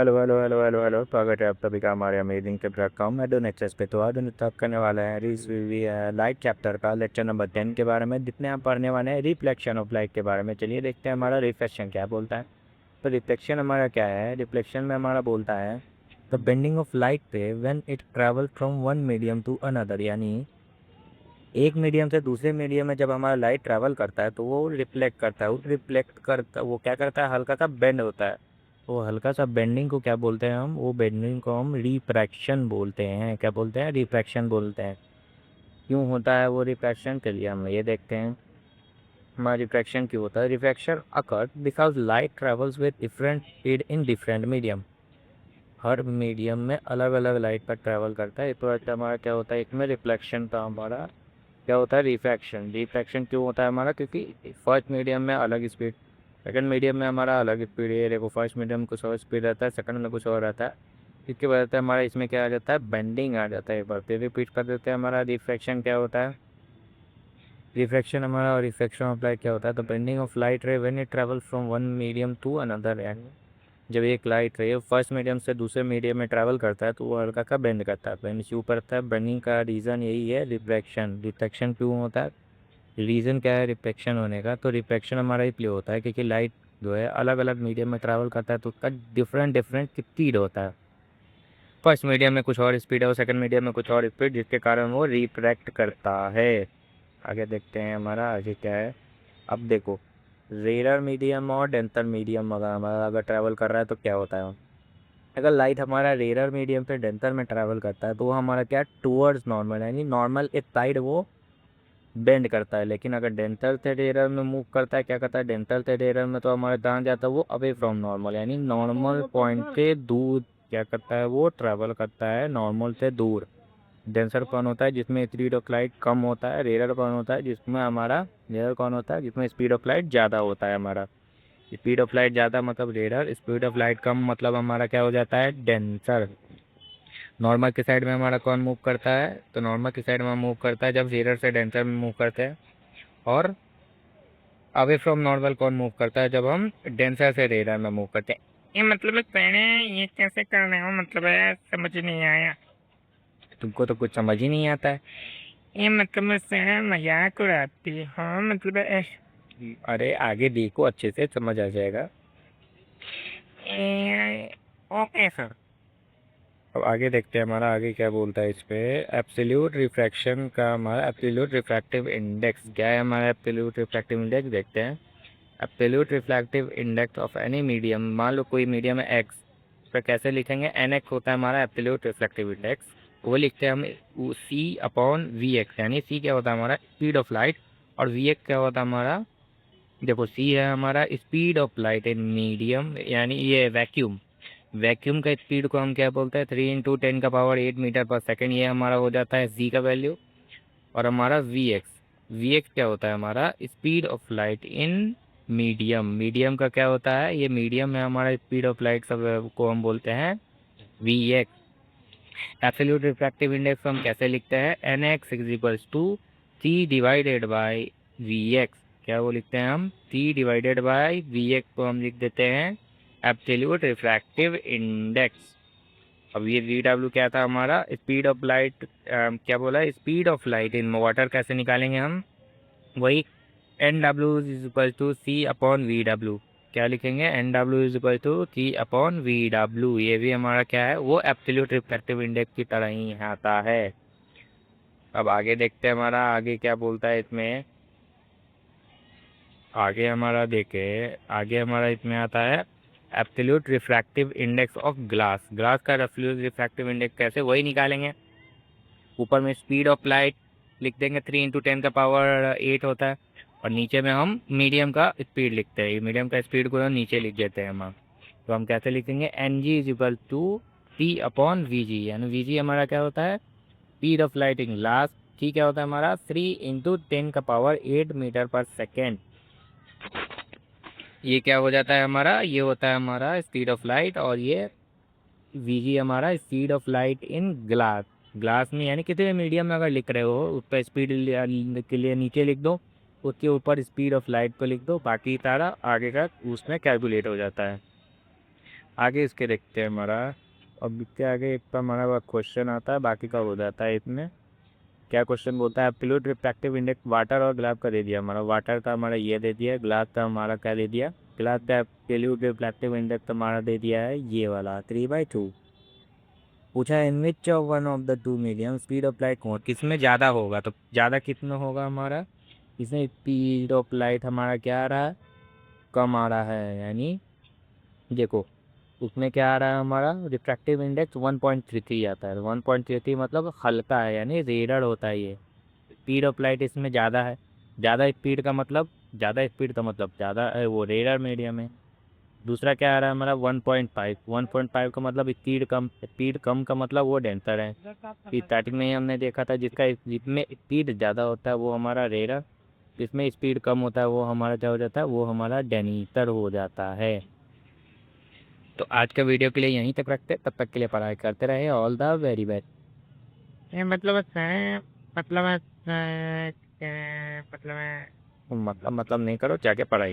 Hello hello hello hello hello, स्वागत है आप सभी का हमारे अमेजिंग के प्लेटफॉर्म एडोन एक्सेस पे। तो आज हम टॉप करने वाला है लाइट चैप्टर का लेक्चर नंबर 10 के बारे में, जितने हम पढ़ने वाले हैं रिफ्लेक्शन ऑफ लाइट के बारे में। चलिए देखते हैं हमारा रिफ्लेक्शन क्या बोलता है। तो रिफ्लेक्शन हमारा क्या है, रिफ्लेक्शन में हमारा बोलता है द बेंडिंग ऑफ लाइट पे when it travel from one medium to another, यानी एक मीडियम से दूसरे मीडियम में जब हमारा लाइट ट्रैवल करता है तो वो रिफ्लेक्ट करता है। वो रिफ्लेक्ट करता वो क्या करता है, हल्का सा बेंड होता है। वो हल्का सा बेंडिंग को क्या बोलते हैं हम, वो बेंडिंग को हम रिफ्रैक्शन बोलते हैं। क्या बोलते हैं? रिफ्रैक्शन बोलते हैं। क्यों होता है वो रिफ्रैक्शन, चलिए हम ये देखते हैं हमारा रिफ्रैक्शन क्यों होता है। Refraction occur because light travels with different speed in different medium. Her medium में अलग अलग लाइट पर ट्रैवल करता है। इस वजह से हमारा क्या होता है, एक में रिफ्लेक्शन का हमारा क्या होता है, रिफ्रैक्शन। रिफ्रैक्शन क्यों होता है हमारा, क्योंकि फर्स्ट मीडियम में अलग स्पीड, सेकंड मीडियम में हमारा अलग स्पीड। ये देखो फर्स्ट मीडियम में कुछ और स्पीड रहता है, सेकंड में कुछ और रहता है। इसकी वजह से हमारा इसमें क्या आ जाता है, बेंडिंग आ जाता है। एक बार फिर रिपीट कर देते हैं, हमारा रिफ्रैक्शन क्या होता है। रिफ्रैक्शन हमारा और रिफ्लेक्शन ऑफ लाइट क्या होता है, तो bending of light ray when it travel from one medium to another, यानी जब एक लाइट रे फर्स्ट मीडियम से दूसरे मीडियम में ट्रैवल करता है तो वो हल्का का बेंड करता है। बेंड क्यों करता है, बेंडिंग का रीज़न यही है, रिफ्रैक्शन। रिफ्रैक्शन क्यों होता है, रीज़न क्या है रिफ्लेक्शन होने का, तो रिफ्लेक्शन हमारा इसलिए होता है क्योंकि लाइट जो है अलग अलग मीडियम में ट्रैवल करता है तो उसका डिफरेंट डिफरेंट स्पीड होता है। फर्स्ट मीडियम में कुछ और स्पीड है और सेकंड मीडियम में कुछ और स्पीड, जिसके कारण वो रिफ्रैक्ट करता है। आगे देखते हैं हमारा आगे क्या है। अब देखो रेयर मीडियम और डेंसर मीडियम अगर हमारा अगर ट्रैवल कर रहा है तो क्या होता है। अगर लाइट हमारा रेयर मीडियम से डेंसर में ट्रैवल करता है तो वो हमारा क्या टूवर्ड्स नॉर्मल, यानी नॉर्मल एक साइड वो बेंड करता है। लेकिन अगर डेंटल से रेयर में मूव करता है, क्या करता है, डेंटल से रेयर में तो हमारा कहाँ जाता है, वो अवे फ्रॉम नॉर्मल, यानी नॉर्मल पॉइंट से दूर क्या करता है, वो ट्रैवल करता है नॉर्मल से दूर। डेंसर कौन होता है, जिसमें स्पीड ऑफ लाइट कम होता है। रेयर कौन होता है, जिसमें हमारा रेयर कौन होता है, जिसमें स्पीड ऑफ लाइट ज़्यादा होता है। हमारा स्पीड ऑफ लाइट ज़्यादा मतलब रेयर, स्पीड ऑफ लाइट कम मतलब हमारा क्या हो जाता है, डेंसर। नॉर्मल की साइड में हमारा कौन मूव करता है, तो नॉर्मल की साइड में मूव करता है जब रेयर से डेंसर में मूव करते हैं। और अवे फ्रॉम नॉर्मल कौन मूव करता है, जब हम डेंसर से रेयर में मूव करते हैं। ये मतलब पहले ये कैसे कर रहे हो, मतलब है समझ नहीं आया। तुमको तो कुछ समझ ही नहीं आता है। ये मतलब से मजाक उड़ाती हो, मतलब अरे आगे देखो अच्छे से समझ आ जाएगा। Okay sir. अब आगे देखते हैं हमारा आगे क्या बोलता है इस पे। एब्सोल्यूट रिफ्रैक्शन का हमारा एब्सोल्यूट रिफ्रैक्टिव इंडेक्स क्या है, हमारा एब्सोल्यूट रिफ्रैक्टिव इंडेक्स देखते हैं। Absolute refractive index of any medium, मान लो कोई मीडियम है एक्स, पर कैसे लिखेंगे, एन एक्स होता है हमारा एब्सोल्यूट रिफ्रैक्टिव इंडेक्स। वो लिखते हैं हम सी अपॉन वी एक्स, यानी सी क्या होता है हमारा स्पीड ऑफ लाइट, और वी एक्स क्या होता है हमारा, देखो सी है हमारा speed of light in medium, यानी ये वैक्यूम। वैक्यूम का स्पीड को हम क्या बोलते हैं, 3 × 10⁸ मीटर पर सेकेंड, ये हमारा हो जाता है जी का वैल्यू। और हमारा वी एक्स क्या होता है हमारा speed of light in medium. Medium का क्या होता है, ये मीडियम में हमारा स्पीड ऑफ लाइट सब को हम बोलते हैं V X. Absolute refractive index हम कैसे लिखते हैं, N X is equals to C divided by V X. क्या वो लिखते हैं हम, C divided by V X को हम लिख देते हैं एब्सोल्यूट रिफ्रैक्टिव इंडेक्स। अब ये वी डब्ल्यू क्या था हमारा, स्पीड ऑफ लाइट, क्या बोला, speed of light in water कैसे निकालेंगे हम, वही N W is equal to C upon V W. क्या लिखेंगे, N W is equal to C upon V W. ये भी हमारा क्या है, वो एब्सोल्यूट रिफ्रैक्टिव इंडेक्स की तरह ही आता है। अब आगे देखते हैं हमारा आगे क्या बोलता है इसमें। आगे हमारा देखे, आगे हमारा इसमें आता है absolute refractive index of glass. Glass का एब्सोल्यूट रिफ्रैक्टिव इंडेक्स कैसे, वही निकालेंगे। ऊपर में स्पीड ऑफ लाइट लिख देंगे, 3 × 10⁸ होता है, और नीचे में हम मीडियम का स्पीड लिखते हैं। मीडियम का स्पीड को हम नीचे लिख देते हैं हम। तो हम कैसे लिखेंगे, N G is equal to T upon V G, यानी वी जी हमारा क्या होता है, speed of light in glass. T क्या होता है हमारा, 3 × 10⁸ मीटर पर सेकेंड। ये क्या हो जाता है हमारा, ये होता है हमारा स्पीड ऑफ लाइट, और ये वी जी हमारा speed of light in glass. Glass में यानी किसी भी मीडियम में अगर लिख रहे हो उस पर स्पीड के लिए नीचे लिख दो, उसके ऊपर स्पीड ऑफ लाइट को लिख दो, बाकी सारा आगे का उसमें कैलकुलेट हो जाता है। आगे इसके देखते हैं हमारा। अब इसके आगे एक तो हमारा क्वेश्चन आता है, बाकी का हो जाता है इसमें। क्या क्वेश्चन बोलता है, एब्सोल्यूट रिफ्रैक्टिव इंडेक्स वाटर और ग्लास का दे दिया हमारा। वाटर का हमारा ये दे दिया, ग्लास का हमारा क्या दे दिया, ग्लास का एब्सोल्यूट रिफ्रैक्टिव इंडेक्स हमारा दे दिया है ये वाला 3/2। पूछा है in which of one of the two medium speed of light कौन किस में ज़्यादा होगा, तो ज़्यादा कितना होगा हमारा, इसमें स्पीड ऑफ लाइट हमारा क्या आ रहा है, कम आ रहा है। यानी देखो उसमें क्या आ रहा है हमारा, रिफ्रैक्टिव इंडेक्स 1.33 आता है। 1.33 मतलब हल्का है, यानी रेडर होता है ये। स्पीड ऑफ लाइट इसमें ज़्यादा है। ज़्यादा स्पीड का मतलब ज़्यादा वो रेडर मीडियम है। दूसरा क्या आ रहा है हमारा 1.5। 1.5 का मतलब स्पीड कम, स्पीड कम का मतलब वो डेंसर है। स्टार्टिंग में ही हमने देखा था जिसमें स्पीड ज़्यादा होता है वो हमारा रेडर, जिसमें स्पीड कम होता है वो हमारा क्या हो जाता है, वो हमारा डेनीटर हो जाता है। तो आज का वीडियो के लिए यहीं तक रखते हैं, तब तक के लिए पढ़ाई करते रहे। All the very best. ये मतलब मतलब नहीं करो, जाके पढ़ाई